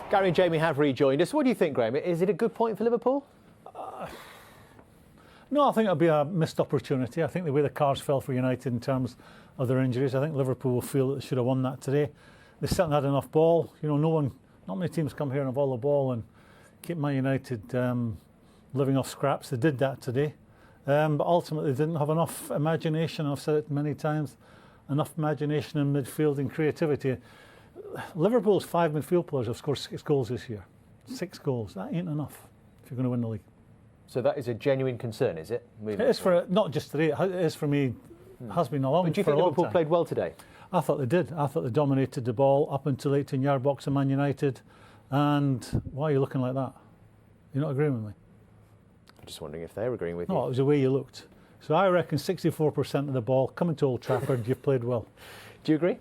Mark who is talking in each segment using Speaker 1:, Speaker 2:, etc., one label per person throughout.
Speaker 1: Gary and Jamie have rejoined us. What do you think, Graham? Is it a good point for Liverpool?
Speaker 2: No, I think it'll be a missed opportunity. I think the way the cards fell for United in terms of their injuries, I think Liverpool will feel that they should have won that today. They certainly had enough ball. You know, not many teams come here and have all the ball and keep Man United living off scraps. They did that today. But ultimately, they didn't have enough imagination. I've said it many times, enough imagination in midfield and creativity. Liverpool's 5 midfield players have scored 6 goals this year. 6 goals. That ain't enough if you're going to win the league.
Speaker 1: So that is a genuine concern, is it?
Speaker 2: It is for not just today. It is for me. Has been a long.
Speaker 1: But do you think Liverpool played well today?
Speaker 2: I thought they did. I thought they dominated the ball up until 18-yard box of Man United. And why are you looking like that? You're not agreeing with me?
Speaker 1: I'm just wondering if they're agreeing with you.
Speaker 2: No, it was the way you looked. So I reckon 64% of the ball coming to Old Trafford, you've played well.
Speaker 1: Do you agree?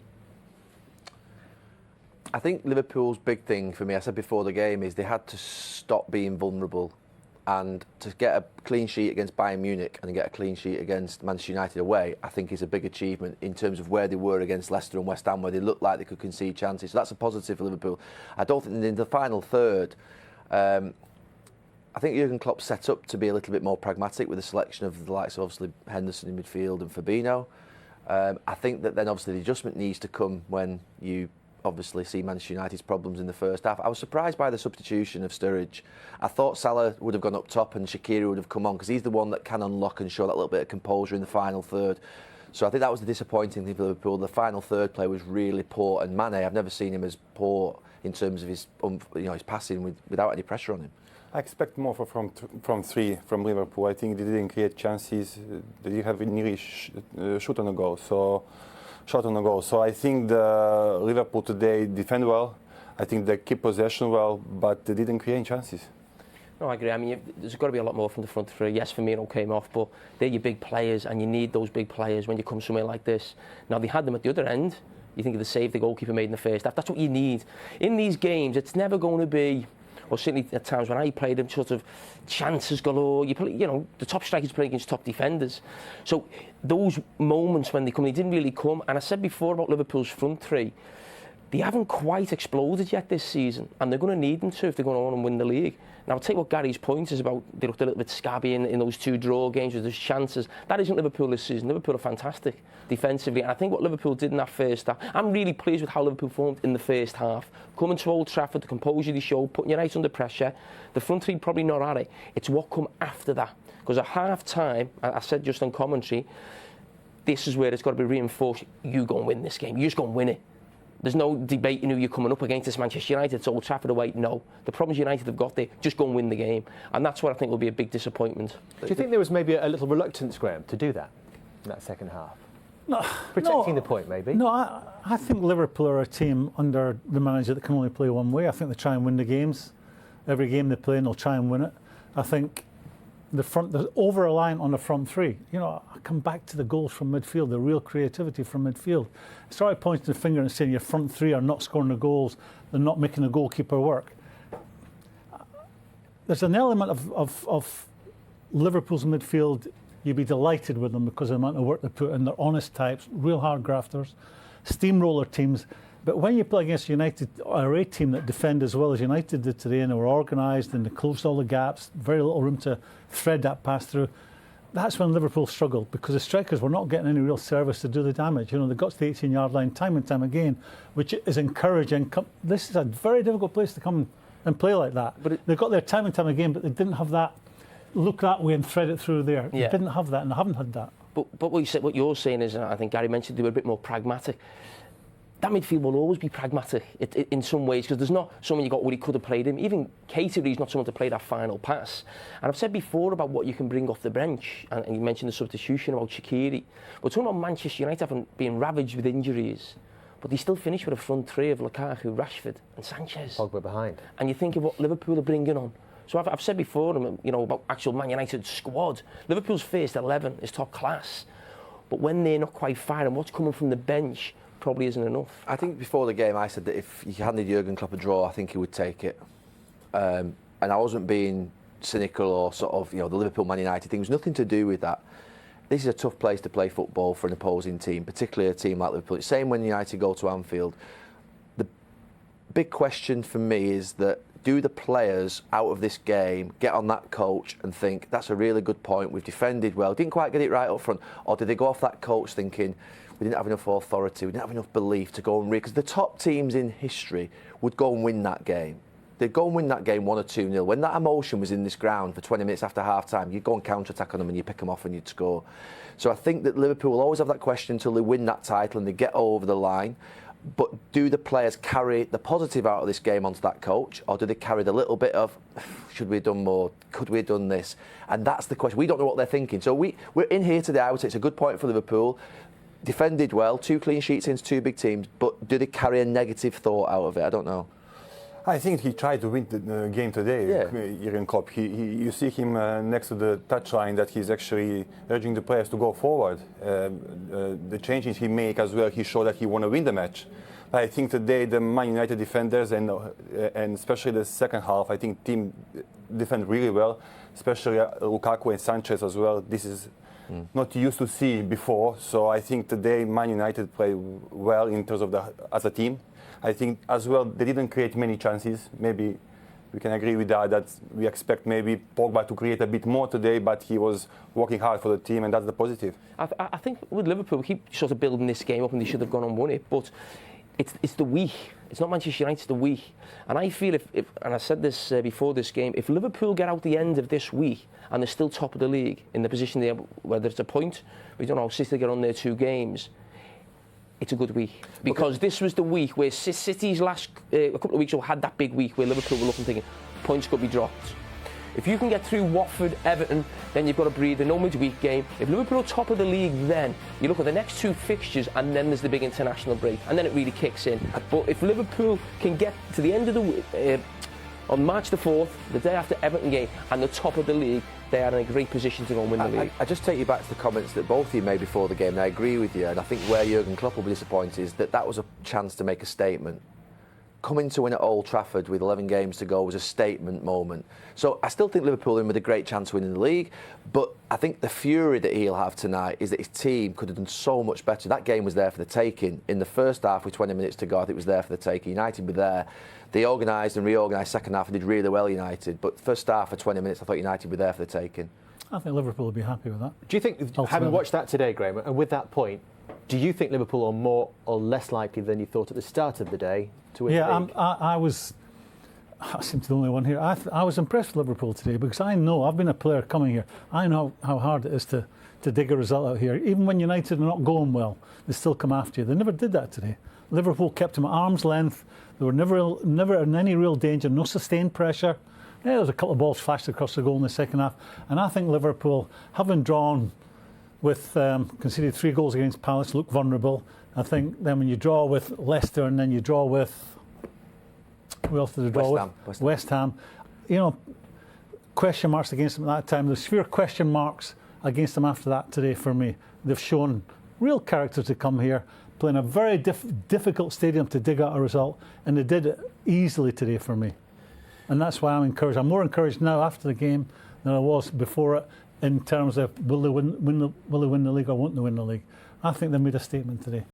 Speaker 3: I think Liverpool's big thing for me, I said before the game, is they had to stop being vulnerable. And to get a clean sheet against Bayern Munich and get a clean sheet against Manchester United away, I think is a big achievement in terms of where they were against Leicester and West Ham, where they looked like they could concede chances. So that's a positive for Liverpool. I don't think in the final third, I think Jurgen Klopp set up to be a little bit more pragmatic with the selection of the likes of obviously Henderson in midfield and Fabinho. I think that then obviously the adjustment needs to come when you obviously see Manchester United's problems in the first half. I was surprised by the substitution of Sturridge. I thought Salah would have gone up top and Shaqiri would have come on because he's the one that can unlock and show that little bit of composure in the final third. So I think that was the disappointing thing for Liverpool. The final third play was really poor, and Mane, I've never seen him as poor in terms of his his passing without any pressure on him.
Speaker 4: I expect more from three from Liverpool. I think they didn't create chances. They didn't have nearly shot on the goal. So I think the Liverpool today defend well. I think they keep possession well, but they didn't create chances.
Speaker 5: No, I agree. I mean, there's got to be a lot more from the front three. Yes, Firmino came off, but they're your big players, and you need those big players when you come somewhere like this. Now, they had them at the other end. You think of the save the goalkeeper made in the first half. That's what you need. In these games, it's never going to be, or certainly at times when I played them, sort of chances galore. You play, the top strikers play against top defenders. So those moments when they come, they didn't really come. And I said before about Liverpool's front three, they haven't quite exploded yet this season, and they're going to need them to if they're going to want to win the league. Now, I'll take what Gary's point is about. They looked a little bit scabby in those 2 draw games with those chances. That isn't Liverpool this season. Liverpool are fantastic defensively, and I think what Liverpool did in that first half, I'm really pleased with how Liverpool formed in the first half. Coming to Old Trafford, the composure they showed, putting United under pressure. The front three probably not at it. It's what come after that. Because at half-time, I said just on commentary, this is where it's got to be reinforced. You go and win this game. You just go and win it. There's no debating who you're coming up against. It's Manchester United, it's Old Trafford away. No. The problems United have got there, just go and win the game. And that's what I think will be a big disappointment.
Speaker 1: Do you think there was maybe a little reluctance, Graham, to do that in that second half? No. Protecting the point, maybe?
Speaker 2: No, I think Liverpool are a team under the manager that can only play one way. I think they try and win the games. Every game they play, and they'll try and win it. I think they're over-reliant on the front three. I come back to the goals from midfield, the real creativity from midfield. I started pointing the finger and saying your front three are not scoring the goals, they're not making the goalkeeper work. There's an element of Liverpool's midfield, you'd be delighted with them because of the amount of work they put in. They're honest types, real hard grafters, steamroller teams. But when you play against United, or a team that defend as well as United did today, and they were organised and they closed all the gaps, very little room to thread that pass through, that's when Liverpool struggled because the strikers were not getting any real service to do the damage. They got to the 18-yard line time and time again, which is encouraging. This is a very difficult place to come and play like that. But they got there time and time again, but they didn't have that look that way and thread it through there. Yeah. They didn't have that, and they haven't had that.
Speaker 5: But what you're saying is, and I think Gary mentioned, they were a bit more pragmatic. That midfield will always be pragmatic in some ways because there's not someone you got where he could have played him. Even Caterie's not someone to play that final pass. And I've said before about what you can bring off the bench, and you mentioned the substitution about Shaqiri. We're talking about Manchester United being ravaged with injuries, but they still finish with a front three of Lukaku, Rashford and Sanchez.
Speaker 1: Pogba behind.
Speaker 5: And you think of what Liverpool are bringing on. So I've said before, about actual Man United squad. Liverpool's first 11 is top class, but when they're not quite firing, what's coming from the bench probably isn't enough.
Speaker 3: I think before the game I said that if you handed Jurgen Klopp a draw, I think he would take it. And I wasn't being cynical or sort of, the Liverpool Man United thing. It was nothing to do with that. This is a tough place to play football for an opposing team, particularly a team like Liverpool. It's the same when United go to Anfield. big question for me is that do the players out of this game get on that coach and think, that's a really good point, we've defended well, didn't quite get it right up front, or do they go off that coach thinking, we didn't have enough authority, we didn't have enough belief to go and because the top teams in history would go and win that game. They'd go and win that game 1 or 2-0. When that emotion was in this ground for 20 minutes after half-time, you'd go and counter-attack on them and you'd pick them off and you'd score. So I think that Liverpool will always have that question until they win that title and they get over the line. But do the players carry the positive out of this game onto that coach, or do they carry the little bit of, should we have done more, could we have done this? And that's the question. We don't know what they're thinking. So we're in here today, I would say it's a good point for Liverpool. Defended well, 2 clean sheets against 2 big teams, but do they carry a negative thought out of it? I don't know.
Speaker 4: I think he tried to win the game today, Jurgen Klopp. You see him next to the touchline that he's actually urging the players to go forward. The changes he make as well, he showed that he want to win the match. But I think today the Man United defenders and especially the second half, I think team defend really well, especially Lukaku and Sanchez as well. This is not used to see before. So I think today Man United play well in terms of as a team. I think as well they didn't create many chances. Maybe we can agree with that we expect maybe Pogba to create a bit more today, but he was working hard for the team, and that's the positive.
Speaker 5: I think with Liverpool, we keep sort of building this game up and they should have gone and won it, but it's the week. It's not Manchester United, it's the week. And I feel if and I said this before this game, if Liverpool get out the end of this week and they're still top of the league in the position they are, whether it's a point, we don't know, City get on their 2 games, it's a good week. Because this was the week where City's last a couple of weeks ago had that big week where Liverpool were looking thinking, points could be dropped. If you can get through Watford, Everton, then you've got to breathe. No midweek game. If Liverpool are top of the league, then you look at the next 2 fixtures, and then there's the big international break, and then it really kicks in. But if Liverpool can get to the end of the week, on March the 4th, the day after Everton game, and the top of the league, they are in a great position to go and win the league.
Speaker 3: I just take you back to the comments that both of you made before the game, and I agree with you. And I think where Jurgen Klopp will be disappointed is that was a chance to make a statement. Coming to win at Old Trafford with 11 games to go was a statement moment. So I still think Liverpool are in with a great chance of winning the league, but I think the fury that he'll have tonight is that his team could have done so much better. That game was there for the taking. In the first half with 20 minutes to go, I think it was there for the taking. United were there. They organised and reorganised second half and did really well, United. But first half for 20 minutes, I thought United were there for the taking.
Speaker 2: I think Liverpool will be happy with that.
Speaker 1: Do you think, having watched that today, Graham, and with that point, do you think Liverpool are more or less likely than you thought at the start of the day to win the league?
Speaker 2: I seem to be the only one here. I was impressed with Liverpool today because I know, I've been a player coming here, I know how hard it is to dig a result out here. Even when United are not going well, they still come after you. They never did that today. Liverpool kept them at arm's length. They were never in any real danger, no sustained pressure. Yeah, there was a couple of balls flashed across the goal in the second half. And I think Liverpool, having drawn with conceded 3 goals against Palace, look vulnerable. I think then when you draw with Leicester and then you draw with, who else did they draw with? West Ham. You know, question marks against them at that time. There's fewer question marks against them after that today for me. They've shown real character to come here, playing a very difficult stadium to dig out a result, and they did it easily today for me. And that's why I'm encouraged. I'm more encouraged now after the game than I was before it, in terms of will they win the league or won't they win the league. I think they made a statement today.